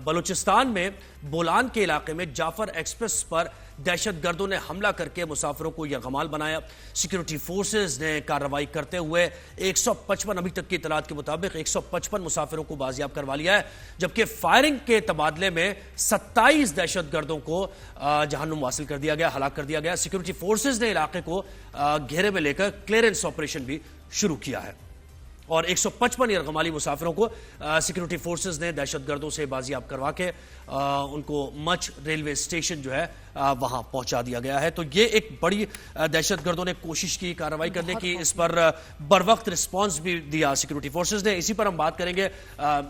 بلوچستان میں بولان کے علاقے میں جعفر ایکسپریس پر دہشت گردوں نے حملہ کر کے مسافروں کو یرغمال بنایا. سیکیورٹی فورسز نے کارروائی کرتے ہوئے 155 ابھی تک کی اطلاعات کے مطابق 155 مسافروں کو بازیاب کروا لیا ہے, جبکہ فائرنگ کے تبادلے میں 27 دہشت گردوں کو جہنم واصل کر دیا گیا, ہلاک کر دیا گیا. سیکیورٹی فورسز نے علاقے کو گھیرے میں لے کر کلیئرنس آپریشن بھی شروع کیا ہے اور 155 یرغمالی مسافروں کو سیکیورٹی فورسز نے دہشت گردوں سے بازیاب کروا کے ان کو مچ ریلوے اسٹیشن جو ہے وہاں پہنچا دیا گیا ہے. تو یہ ایک بڑی دہشت گردوں نے کوشش کی کارروائی کرنے کی, اس پر بر وقت رسپانس بھی دیا سیکیورٹی فورسز نے. اسی پر ہم بات کریں گے,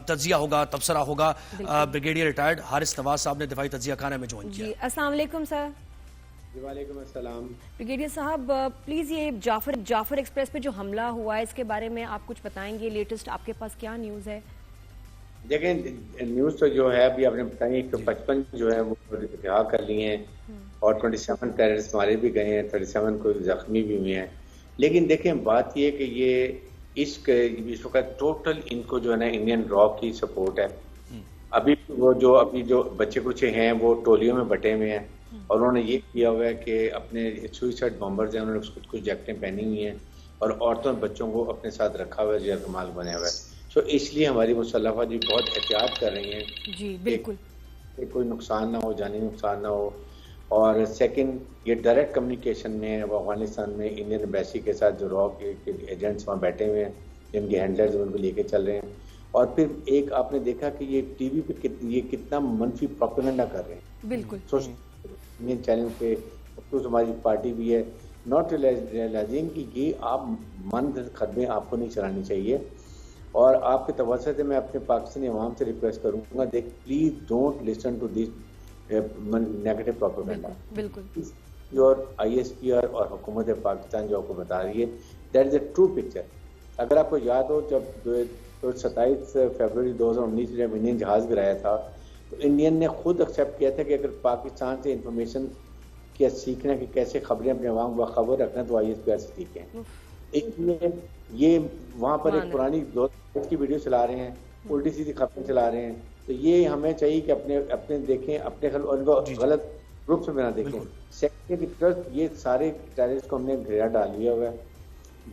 تجزیہ ہوگا, تبصرہ ہوگا. بریگیڈیئر ریٹائرڈ حارث نواز صاحب نے دفاعی تجزیہ خانہ میں جوائن کیا. السلام علیکم سر. جی وعلیکم السلام. بریگیڈیئر صاحب پلیز یہ جعفر ایکسپریس پہ جو حملہ ہوا ہے اس کے بارے میں آپ کچھ بتائیں گے, لیٹسٹ آپ کے پاس کیا نیوز ہے؟ دیکھیں نیوز تو جو ہے ابھی آپ نے بتائی 155 جو ہے وہ رہا کر لی ہیں اور 27 ٹیررسٹ مارے بھی گئے ہیں, 37 کو زخمی بھی ہوئے ہیں. لیکن دیکھیں بات یہ کہ یہ اس وقت ٹوٹل ان کو جو ہے نا انڈین را کی سپورٹ ہے. ابھی جو بچے کچھ ہیں وہ ٹولیوں میں بٹے ہوئے ہیں اور انہوں نے یہ کیا ہوا ہے کہ اپنے سوئسائڈ بمبرز ہیں, انہوں نے خود کچھ جیکٹیں پہنی ہوئی ہیں اور عورتوں بچوں کو اپنے ساتھ رکھا ہوا ہے, یرغمال بنے ہوا ہے. تو اس لیے ہماری مسلح فوجی بہت احتیاط کر رہی ہیں جی بالکل کہ کوئی نقصان نہ ہو, جانی نقصان نہ ہو. اور سیکنڈ یہ ڈائریکٹ کمیونیکیشن میں ہے افغانستان میں انڈین ایمبیسی کے ساتھ جو را کے ایجنٹس وہاں بیٹھے ہوئے ہیں, جن کے ہینڈلرز ان کو لے کے چل رہے ہیں. اور پھر ایک آپ نے دیکھا کہ یہ ٹی وی پہ یہ کتنا منفی پروپیگنڈا کر رہے ہیں. بالکل انڈین چینل پہ ہماری پارٹی بھی ہے, ناٹ ریئلائزنگ کہ یہ آپ مند خدمیں آپ کو نہیں چلانی چاہیے. اور آپ کے توسط سے میں اپنے پاکستانی عوام سے ریکویسٹ کروں گا, please don't listen to this negative propaganda. بالکل جو آئی ایس پی آر اور حکومت پاکستان جو آپ کو بتا رہی ہے that is a true picture. اگر آپ کو یاد ہو جب 27 فروری 2019 جب انڈین جہاز گرایا تھا تو انڈین نے خود ایکسیپٹ کیا تھا کہ اگر پاکستان سے انفارمیشن کیا سیکھنا کہ کیسے خبریں اپنے عوام کو خبر رکھنا تو آئی ایس پی آر سے سیکھیں. اس لیے یہ وہاں پر ایک پرانی کی ویڈیو چلا رہے ہیں, الٹی سیدھی خبریں چلا رہے ہیں. تو یہ ہمیں چاہیے کہ اپنے دیکھیں, اپنے ان کو غلط گروپ سے بنا دیکھیں. سیکنڈ ٹرسٹ یہ سارے ٹیررسٹ کو ہم نے گھیرا ڈال لیا ہوا ہے.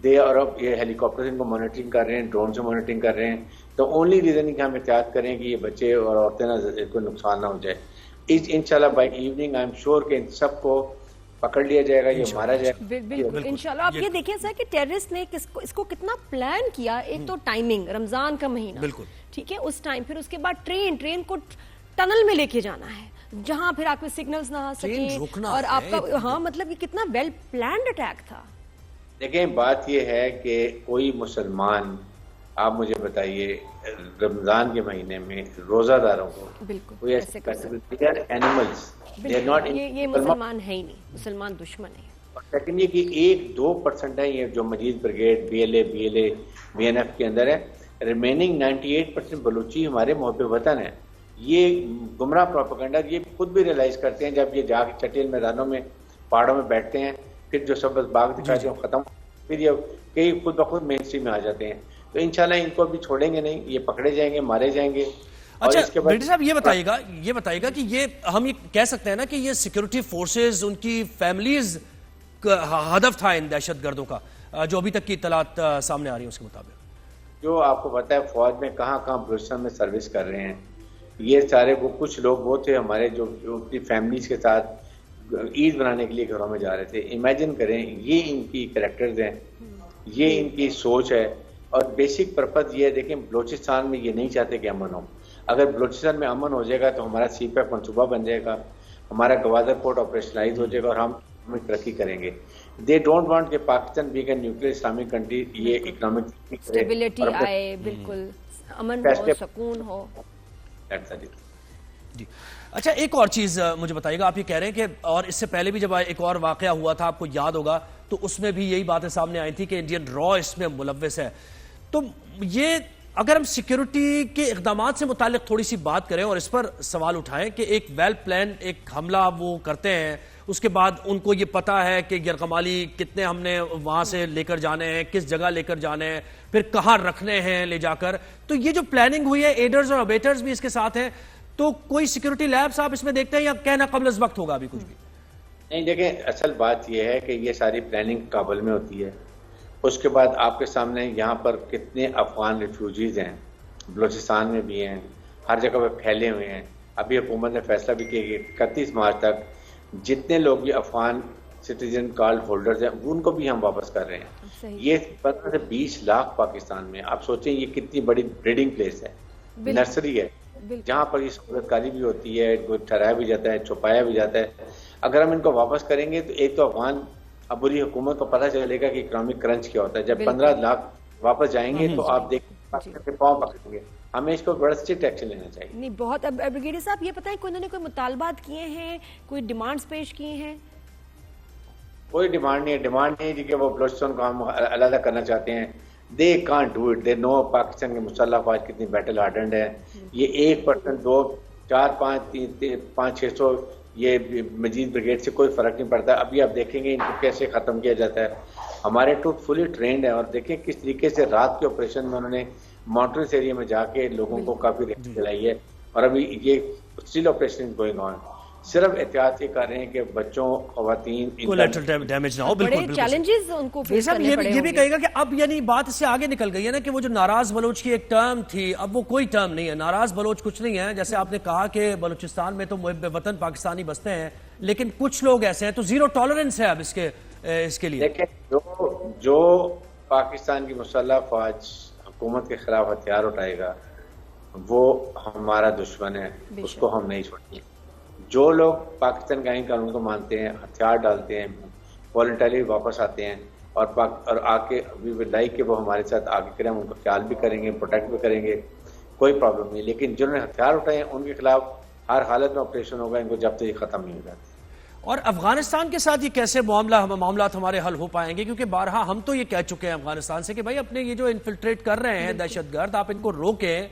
دے اور اب یہ ہیلی کاپٹر ان کو مانیٹرنگ کر رہے ہیں, ڈرون سے مانیٹرنگ کر رہے ہیں. تو اونلی ریزن ہے کہ ہم احتیاط کریں کہ یہ بچے اور عورتیں نہ کوئی نقصان نہ ہو جائے. انشاءاللہ by evening I am sure کہ ان سب کو پکڑ لیا جائے گا, یہ مارا جائے گا. بالکل انشاءاللہ. آپ یہ دیکھیں سر کہ ٹیررسٹ نے اس کو کتنا پلان کیا. ایک تو ٹائمنگ, رمضان کا مہینہ, بالکل ٹھیک ہے, اس ٹائم, پھر اس کے بعد ٹرین کو ٹنل میں لے کے جانا ہے جہاں پھر آپ کے سگنلز نہ آ سکیں, اور آپ کا ہاں مطلب یہ کتنا ویل پلانڈ اٹیک تھا. دیکھیں بات یہ ہے کہ کوئی مسلمان, آپ مجھے بتائیے, رمضان کے مہینے میں روزہ داروں کو بالکل یہ مسلمان ہے ہی نہیں, مسلمان دشمن ہے. اور سیکنڈ یہ کہ 1-2% ہے یہ جو مجید بریگیڈ بی این ایف کے اندر ہے. ریمیننگ 98% بلوچی ہمارے محب وطن ہیں. یہ گمراہ پروپیگنڈا یہ خود بھی ریئلائز کرتے ہیں جب یہ جا کے چٹیل میدانوں میں پہاڑوں میں بیٹھتے ہیں, پھر جو سب باغ دکھاتے ہیں ختم, پھر یہ کئی خود بخود مین اسٹریم میں آ جاتے ہیں. تو انشاءاللہ ان کو ابھی چھوڑیں گے نہیں, یہ پکڑے جائیں گے, مارے جائیں گے. اچھا بیٹی صاحب یہ بتائیے گا کہ یہ ہم یہ کہہ سکتے ہیں نا کہ یہ سیکیورٹی فورسز, ان کی فیملیز ہدف تھا ان دہشت گردوں کا, جو ابھی تک کی اطلاعات سامنے آ رہی ہیں اس کے مطابق؟ جو آپ کو پتا ہے فوج میں کہاں بلوچستان میں سروس کر رہے ہیں, یہ سارے وہ کچھ لوگ وہ تھے ہمارے جو اپنی فیملیز کے ساتھ عید بنانے کے لیے گھروں میں جا رہے تھے. امیجن کریں, یہ ان کی کریکٹرز ہیں, یہ ان کی سوچ ہے. اور بیسک پرپز یہ ہے, دیکھیں بلوچستان میں یہ نہیں چاہتے کہ امن ہو. اگر بلوچستان میں امن ہو جائے گا تو ہمارا سی پی ایف منصوبہ بن جائے گا, ہمارا گوادر پورٹ آپریشنلائز ہو جائے گا اور ہم ترقی کریں گے. دے ڈونٹ وانٹ کہ پاکستان بیگ این نیوکلیئر اسلامک کنٹری یہ اکنامک اسٹیبلٹی آئے, بالکل امن ہو, سکون ہو. جی اچھا ایک اور چیز مجھے بتائیے گا, آپ یہ کہہ رہے ہیں کہ اور اس سے پہلے بھی جب ایک اور واقعہ ہوا تھا آپ کو یاد ہوگا تو اس میں بھی یہی باتیں سامنے آئی تھی کہ انڈین را اس میں ملوث ہے. تو یہ اگر ہم سیکیورٹی کے اقدامات سے متعلق تھوڑی سی بات کریں اور اس پر سوال اٹھائیں کہ ایک ویل پلان ایک حملہ وہ کرتے ہیں, اس کے بعد ان کو یہ پتا ہے کہ یرغمالی کتنے ہم نے وہاں سے لے کر جانے ہیں, کس جگہ لے کر جانے ہیں, پھر کہاں رکھنے ہیں لے جا کر, تو یہ جو پلاننگ ہوئی ہے ایڈرز اور ابیٹرز بھی اس کے ساتھ ہیں, تو کوئی سیکورٹی لیبس آپ اس میں دیکھتے ہیں یا کہنا قبل از وقت ہوگا ابھی کچھ بھی؟ نہیں دیکھیں، اصل بات یہ ہے کہ یہ ساری پلاننگ کابل میں ہوتی ہے. اس کے بعد آپ کے سامنے یہاں پر کتنے افغان ریفیوجیز ہیں، بلوچستان میں بھی ہیں، ہر جگہ پہ پھیلے ہوئے ہیں. ابھی حکومت نے فیصلہ بھی کیا کہ 31 مارچ تک جتنے لوگ یہ افغان سٹیزن کارڈ ہولڈرز ہیں ان کو بھی ہم واپس کر رہے ہیں. یہ 15 سے 20 لاکھ پاکستان میں. آپ سوچیں یہ کتنی بڑی بریڈنگ پلیس ہے، نرسری ہے جہاں پر یہ سہولت کاری بھی ہوتی ہے، ٹھہرایا بھی جاتا ہے، چھپایا بھی جاتا ہے. اگر ہم ان کو واپس کریں گے تو ایک تو افغان ابوری حکومت کو پتہ چلے گا کہ اکنامک کرنچ کیا ہوتا ہے. جب 15 لاکھ واپس جائیں گے تو آپ دیکھیں پاؤں پکڑیں گے. ہمیں اس کو بڑا اسٹرکٹ ایکشن لینا چاہیے. نہیں بہت. اب بریگیڈیئر صاحب یہ بتائیں کہ انہوں نے کوئی مطالبات کیے ہیں، کوئی ڈیمانڈز پیش کیے ہیں؟ کوئی ڈیمانڈ نہیں ہے. ڈیمانڈ نہیں ہے کہ وہ بلوچستان کو ہم علیحدہ کرنا چاہتے ہیں. They can't do it. They know Pakistan کے مسلح افواج کتنی بیٹل ہارڈنڈ ہے. یہ 1%، 2، 4، 5، 500، 600 یہ مجید بریگیڈ سے کوئی فرق نہیں پڑتا. ابھی آپ دیکھیں گے ان کو کیسے ختم کیا جاتا ہے. ہمارے ٹروپ فلی ٹرینڈ ہے اور دیکھیں کس طریقے سے رات کے آپریشن میں انہوں نے ماؤنٹینس ایریا میں جا کے لوگوں کو کافی ریسکیو دلائی ہے. اور ابھی یہ اسٹل آپریشن گوئنگ آن. صرف احتیاط یہ کر رہے ہیں کہ بچوں، خواتین کولیٹرل ڈیمیج نہ ہو. بالکل بڑے چیلنجز ان کو فیس کرنے پڑے. یہ بھی کہے گا کہ اب یعنی بات اس سے آگے نکل گئی ہے نا کہ وہ جو ناراض بلوچ کی ایک ٹرم تھی اب وہ کوئی ٹرم نہیں ہے. ناراض بلوچ کچھ نہیں ہے. جیسے آپ نے کہا کہ بلوچستان میں تو محب وطن پاکستانی بستے ہیں لیکن کچھ لوگ ایسے ہیں تو زیرو ٹالرنس ہے اب اس کے لیے. دیکھیں جو پاکستان کی مسلح افواج حکومت کے خلاف ہتھیار اٹھائے گا وہ ہمارا دشمن ہے، اس کو ہم نہیں چھوڑیں گے. جو لوگ پاکستان کے آئین قانون کو مانتے ہیں، ہتھیار ڈالتے ہیں، والنٹری واپس آتے ہیں اور آ کے لائک کہ وہ ہمارے ساتھ آگے کریں، ہم ان کا خیال بھی کریں گے، پروٹیکٹ بھی کریں گے، کوئی پرابلم نہیں. لیکن جنہوں نے ہتھیار اٹھائے ہیں ان کے خلاف ہر حالت میں آپریشن ہوگا، ان کو جب تک یہ ختم نہیں ہو جاتا. اور افغانستان کے ساتھ یہ کیسے معاملات ہمارے حل ہو پائیں گے؟ کیونکہ بارہا ہم تو یہ کہہ چکے ہیں افغانستان سے کہ بھائی اپنے یہ جو انفلٹریٹ کر رہے ہیں دہشت گرد آپ ان کو روکیں.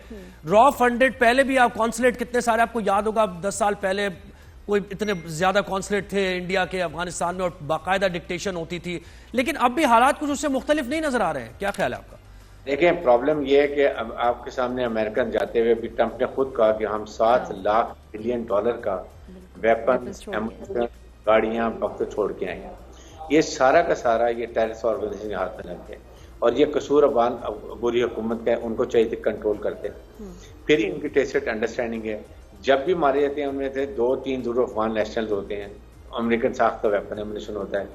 را فنڈڈ پہلے بھی آپ کونسلیٹ کتنے سارے آپ کو یاد ہوگا 10 سال پہلے کوئی اتنے زیادہ کونسلیٹ تھے انڈیا کے افغانستان میں اور باقاعدہ ڈکٹیشن ہوتی تھی. لیکن اب بھی حالات کچھ اس سے مختلف نہیں نظر آ رہے ہیں. کیا خیال ہے آپ کا؟ دیکھیں پرابلم یہ ہے کہ اب آپ کے سامنے امریکن جاتے ہوئے بھی ٹرمپ نے خود کہا کہ ہم $7 لاکھ بلین کا ویپن، گاڑیاں وقت چھوڑ کے آئے ہیں. یہ سارا کا سارا یہ ٹیررسٹ آرگنائزیشن کے ہاتھ میں لگ گئے اور یہ قصور افغان عبوری حکومت کا ہے. ان کو چاہیے کنٹرول کرتے. پھر ان کی ٹیسٹ انڈرسٹینڈنگ ہے جب بھی مارے جاتے ہیں ان میں سے 2-3 ضرور افغان نیشنلز ہوتے ہیں. امریکن ساختہ ویپن ایمونیشن ہوتا ہے.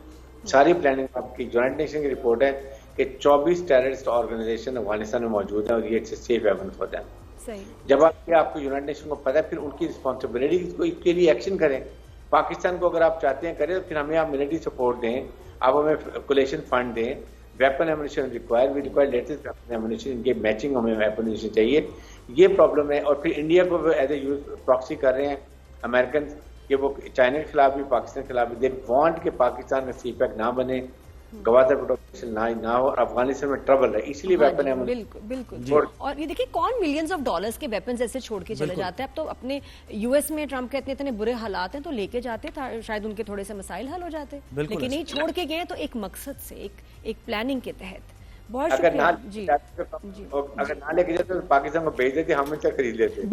ساری پلاننگ آپ کی جوائنٹ نیشن کی رپورٹ ہے کہ 24 ٹیررسٹ آرگنائزیشن افغانستان میں موجود ہیں اور یہ سیف ویپنز ہوتا ہے. جب آپ کو یونائٹڈ نیشن کو پتہ ہے پھر ان کی رسپانسبلٹی کو اس کے لیے ایکشن کریں. پاکستان کو اگر آپ چاہتے ہیں کریں تو پھر ہمیں آپ ملٹری سپورٹ دیں، آپ ہمیں کولیشن فنڈ دیں. Weapon ammunition require latest weapon ammunition, ان کے میچنگ ہمیں ویپن ایمونیشن چاہیے. یہ پرابلم ہے. اور پھر انڈیا کو ایز اے یوز پراکسی کر رہے ہیں امریکن کہ وہ چائنا کے خلاف بھی پاکستان کے خلاف بھی. دے وانٹ کہ پاکستان میں سی پیک نہ بنے، گوادر پروٹیکشن نہ ہو اور افغانستان میں ٹربل ہے. اسی لیے ویپن ہے. بالکل. اور یہ دیکھیں کون ملینز آف ڈالرز کے ویپنز ایسے چھوڑ کے چلے جاتے ہیں. اب تو اپنے یو ایس میں ٹرمپ کے اتنے برے حالات ہیں تو لے کے جاتے شاید ان کے تھوڑے سے مسائل حل ہو جاتے، لیکن نہیں چھوڑ کے گئے تو ایک مقصد سے، ایک پلاننگ کے تحت. بہت شکریہ. اگر نہ لے کے جاتے تو پاکستان کو بھیج دیتے، ہم ان سے خرید لیتے.